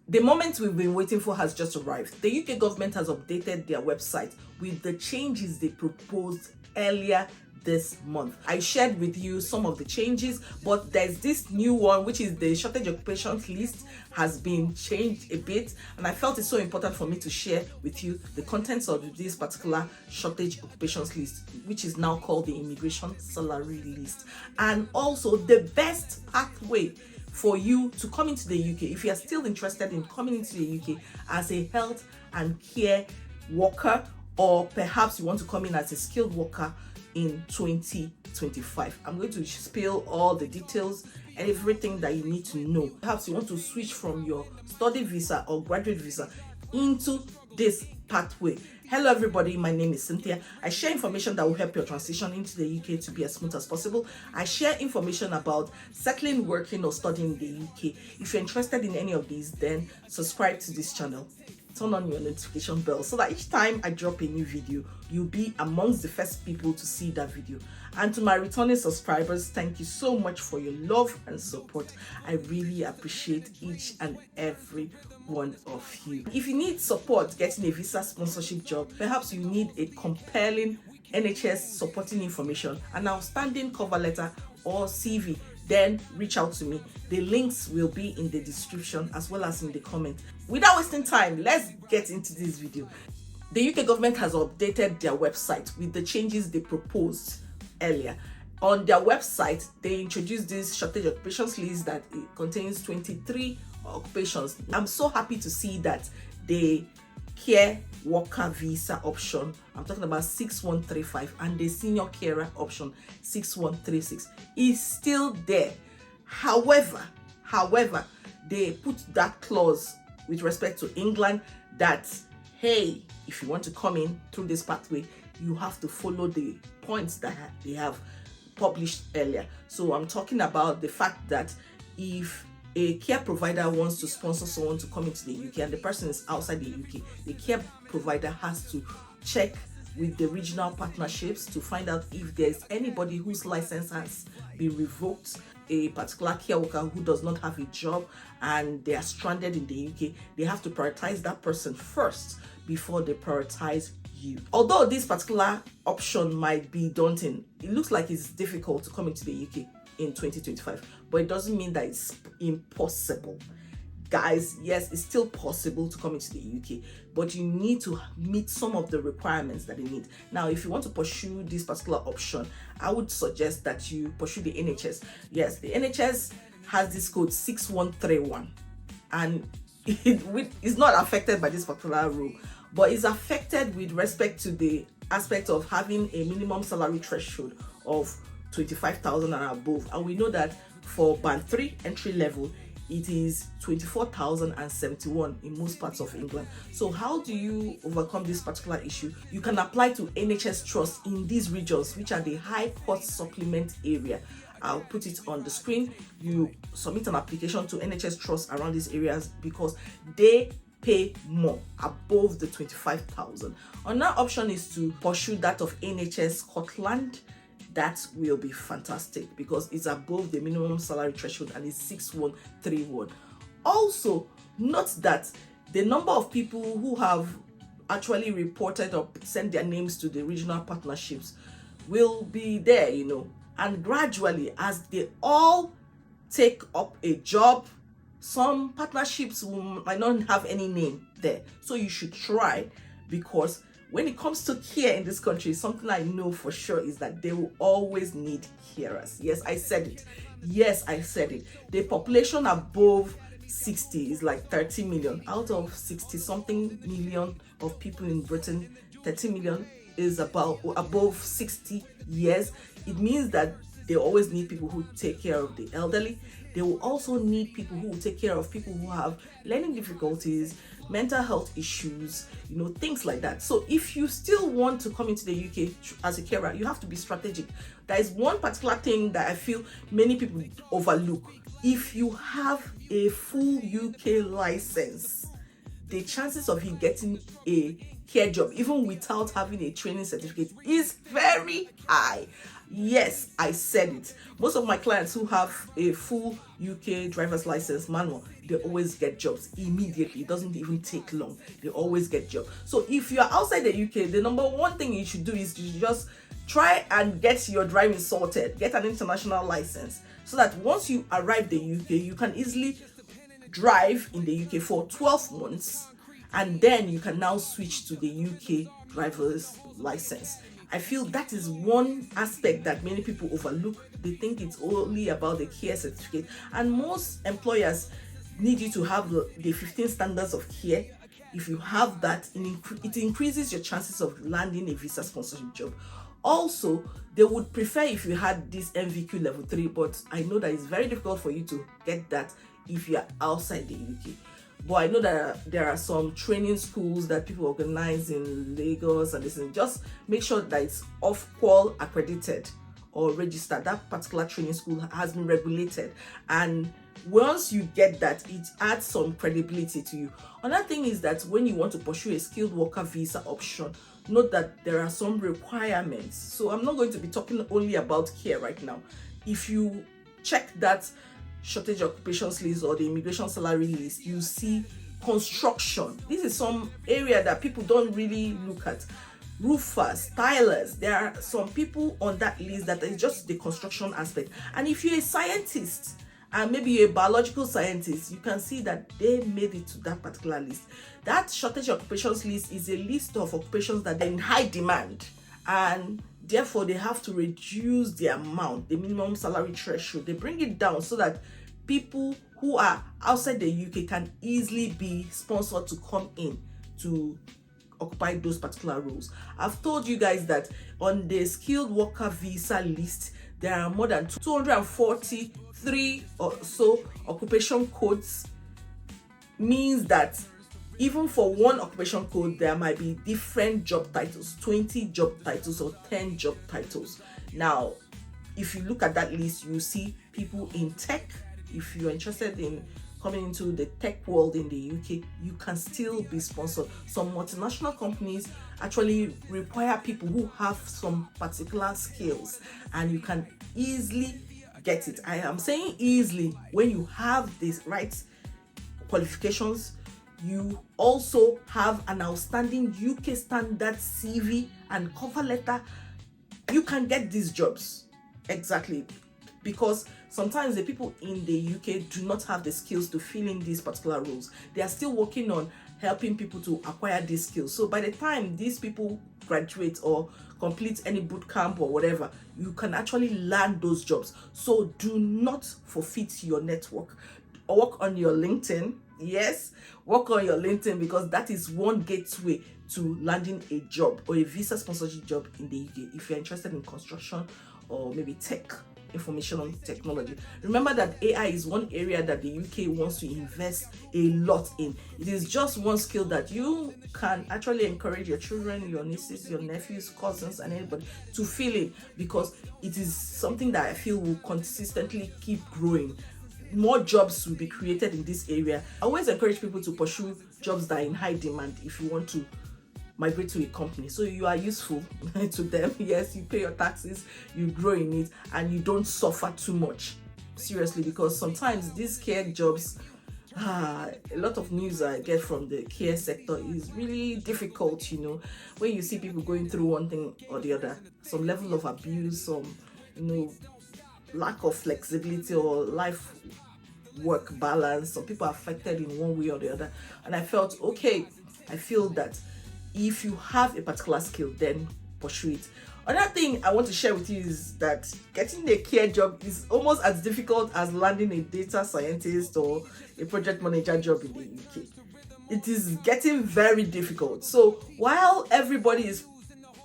The moment we've been waiting for has just arrived. The UK government has updated their website with the changes they proposed earlier this month. I shared with you some of the changes, but there's this new one, which is the shortage occupations list has been changed a bit, and I felt it's so important for me to share with you the contents of this particular shortage occupations list, which is now called the immigration salary list, and also the best pathway for you to come into the UK if you are still interested in coming into the UK as a health and care worker, or perhaps you want to come in as a skilled worker in 2025. I'm going to spill all the details and everything that you need to know. Perhaps you want to switch from your study visa or graduate visa into this pathway. Hello everybody, my name is Cynthia. I share information that will help your transition into the UK to be as smooth as possible. I share information about settling, working or studying in the UK. If you're interested in any of these, then subscribe to this channel. Turn on your notification bell so that each time I drop a new video, you'll be amongst the first people to see that video. And to my returning subscribers, thank you so much for your love and support. I really appreciate each and every one of you. If you need support getting a visa sponsorship job, perhaps you need a compelling NHS supporting information, an outstanding cover letter or CV, then reach out to me. The links will be in the description as well as in the comment. Without wasting time, let's get into this video. The UK government has updated their website with the changes they proposed earlier. On their website, they introduced this shortage occupations list that it contains 23 occupations. I'm so happy to see that the care worker visa option, I'm talking about 6135, and the senior carer option 6136 is still there. However, they put that clause with respect to England that, hey, if you want to come in through this pathway, you have to follow the points that they have published earlier. So I'm talking about the fact that if a care provider wants to sponsor someone to come into the UK and the person is outside the UK, the care provider has to check with the regional partnerships to find out if there's anybody whose license has been revoked, a particular care worker who does not have a job and they are stranded in the UK. They have to prioritize that person first before they prioritize you. Although this particular option might be daunting, it looks like it's difficult to come into the UK in 2025, but it doesn't mean that it's impossible. Guys, yes, it's still possible to come into the UK, but you need to meet some of the requirements that they need. Now, if you want to pursue this particular option, I would suggest that you pursue the NHS. Yes, the NHS has this code 6131, and it's not affected by this particular rule, but it's affected with respect to the aspect of having a minimum salary threshold of 25,000 and above, and we know that for band 3 entry level it is 24,071 in most parts of England. So how do you overcome this particular issue? You can apply to NHS Trust in these regions, which are the high cost supplement area. I'll put it on the screen. You submit an application to NHS Trust around these areas because they pay more, above the 25,000. Another option is to pursue that of NHS Scotland. That will be fantastic because it's above the minimum salary threshold and it's 6131. Also, note that the number of people who have actually reported or sent their names to the regional partnerships will be there, and gradually as they all take up a job, some partnerships might not have any name there. So you should try, because when it comes to care in this country, something I know for sure is that they will always need carers. Yes, I said it. The population above 60 is like 30 million. Out of 60 something million of people in Britain, 30 million is about above 60 years. It means that they always need people who take care of the elderly. They will also need people who will take care of people who have learning difficulties, mental health issues, things like that. So if you still want to come into the UK as a carer, you have to be strategic. There is one particular thing that I feel many people overlook. If you have a full UK license, the chances of you getting a care job, even without having a training certificate, is very high. Yes, I said it. Most of my clients who have a full UK driver's license manual, they always get jobs immediately. It doesn't even take long. They always get jobs. So if you're outside the UK, the number one thing you should do is to just try and get your driving sorted. Get an international license so that once you arrive the UK, you can easily drive in the UK for 12 months, and then you can now switch to the UK driver's license. I feel that is one aspect that many people overlook. They think it's only about the care certificate, and most employers need you to have the 15 standards of care. If you have that, it increases your chances of landing a visa sponsorship job. Also, they would prefer if you had this NVQ level 3, but I know that it's very difficult for you to get that if you are outside the UK. But I know that there are some training schools that people organize in Lagos, and this, just make sure that it's Ofqual accredited or registered. That particular training school has been regulated, and once you get that, it adds some credibility to you. Another thing is that when you want to pursue a skilled worker visa option, note that there are some requirements. So I'm not going to be talking only about care right now. If you check that shortage occupations list or the immigration salary list, you see construction. This is some area that people don't really look at. Roofers, tilers, there are some people on that list that is just the construction aspect. And if you're a scientist and maybe you're a biological scientist, you can see that they made it to that particular list. That shortage occupations list is a list of occupations that are in high demand, and therefore they have to reduce the amount, the minimum salary threshold. They bring it down so that people who are outside the UK can easily be sponsored to come in to occupy those particular roles. I've told you guys that on the skilled worker visa list, there are more than 243 or so occupation codes. Means that even for one occupation code, there might be different job titles, 20 job titles or 10 job titles. Now, if you look at that list, you see people in tech. If you're interested in coming into the tech world in the UK, you can still be sponsored. Some multinational companies actually require people who have some particular skills, and you can easily get it. I am saying easily when you have these right qualifications. You also have an outstanding UK standard CV and cover letter. You can get these jobs. Exactly. Because sometimes the people in the UK do not have the skills to fill in these particular roles. They are still working on helping people to acquire these skills. So by the time these people graduate or complete any boot camp or whatever, you can actually land those jobs. So do not forfeit your network. Work on your LinkedIn. Yes, work on your LinkedIn, because that is one gateway to landing a job or a visa sponsorship job in the UK if you're interested in construction or maybe tech, information technology. Remember that AI is one area that the UK wants to invest a lot in. It is just one skill that you can actually encourage your children, your nieces, your nephews, cousins, and anybody to fill in, because it is something that I feel will consistently keep growing. More jobs will be created in this area. I always encourage people to pursue jobs that are in high demand if you want to migrate to a company, so you are useful to them. Yes, you pay your taxes, you grow in it, and you don't suffer too much. Seriously, because sometimes these care jobs, a lot of news I get from the care sector is really difficult, when you see people going through one thing or the other, some level of abuse, some, lack of flexibility or life work balance. Some people are affected in one way or the other, and I felt I feel that if you have a particular skill, then pursue it. Another thing I want to share with you is that getting a care job is almost as difficult as landing a data scientist or a project manager job in the UK. It is getting very difficult. So while everybody is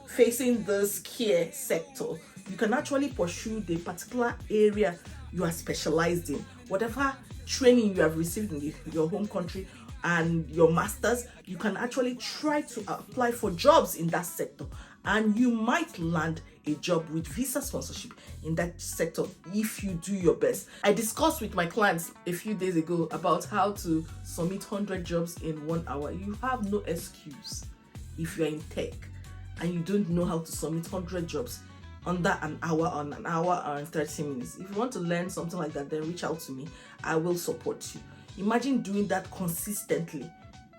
facing this care sector, you can actually pursue the particular area you are specialized in. Whatever training you have received in your home country and your masters, you can actually try to apply for jobs in that sector, and you might land a job with visa sponsorship in that sector if you do your best. I discussed with my clients a few days ago about how to submit 100 jobs in 1 hour. You have no excuse if you're in tech and you don't know how to submit 100 jobs under an hour, on an hour and 30 minutes. If you want to learn something like that, then reach out to me. I will support you. Imagine doing that consistently.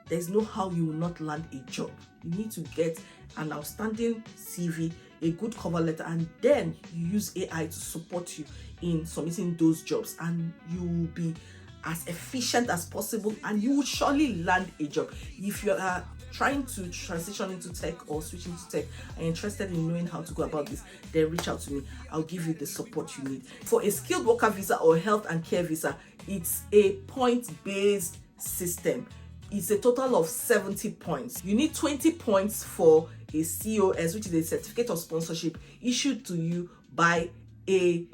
There's no how you will not land a job. You need to get an outstanding CV, a good cover letter, and then you use AI to support you in submitting those jobs, and you will be as efficient as possible, and you will surely land a job. If you are trying to transition into tech or switch into tech and interested in knowing how to go about this, then reach out to me. I'll give you the support you need. For a skilled worker visa or health and care visa, it's a point-based system. It's a total of 70 points. You need 20 points for a COS, which is a certificate of sponsorship issued to you by a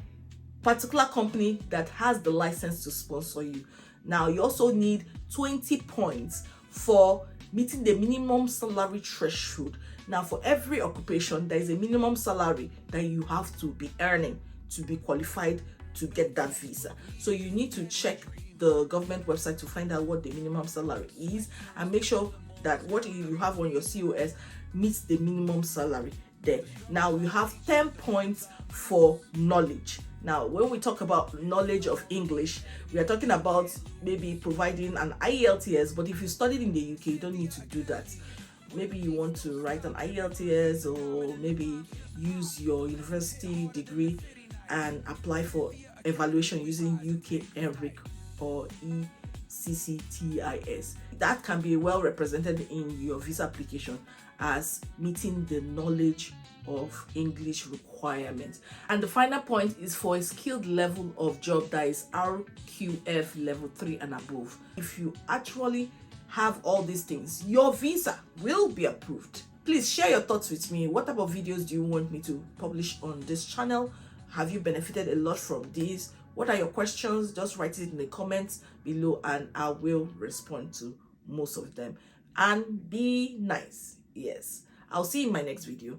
particular company that has the license to sponsor you. Now, you also need 20 points for meeting the minimum salary threshold. Now, for every occupation, there is a minimum salary that you have to be earning to be qualified to get that visa. So you need to check the government website to find out what the minimum salary is, and make sure that what you have on your COS meets the minimum salary there. Now, you have 10 points for knowledge. Now, when we talk about knowledge of English, we are talking about maybe providing an IELTS, but if you studied in the UK, you don't need to do that. Maybe you want to write an IELTS, or maybe use your university degree and apply for evaluation using UK ENRIC or ECCTIS. That can be well represented in your visa application as meeting the knowledge of English requirements. And the final point is for a skilled level of job that is RQF level 3 and above. If you actually have all these things, your visa will be approved. Please share your thoughts with me. What type of videos do you want me to publish on this channel? Have you benefited a lot from this? What are your questions? Just write it in the comments below and I will respond to most of them. And be nice. Yes. I'll see you in my next video.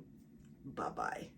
Bye-bye.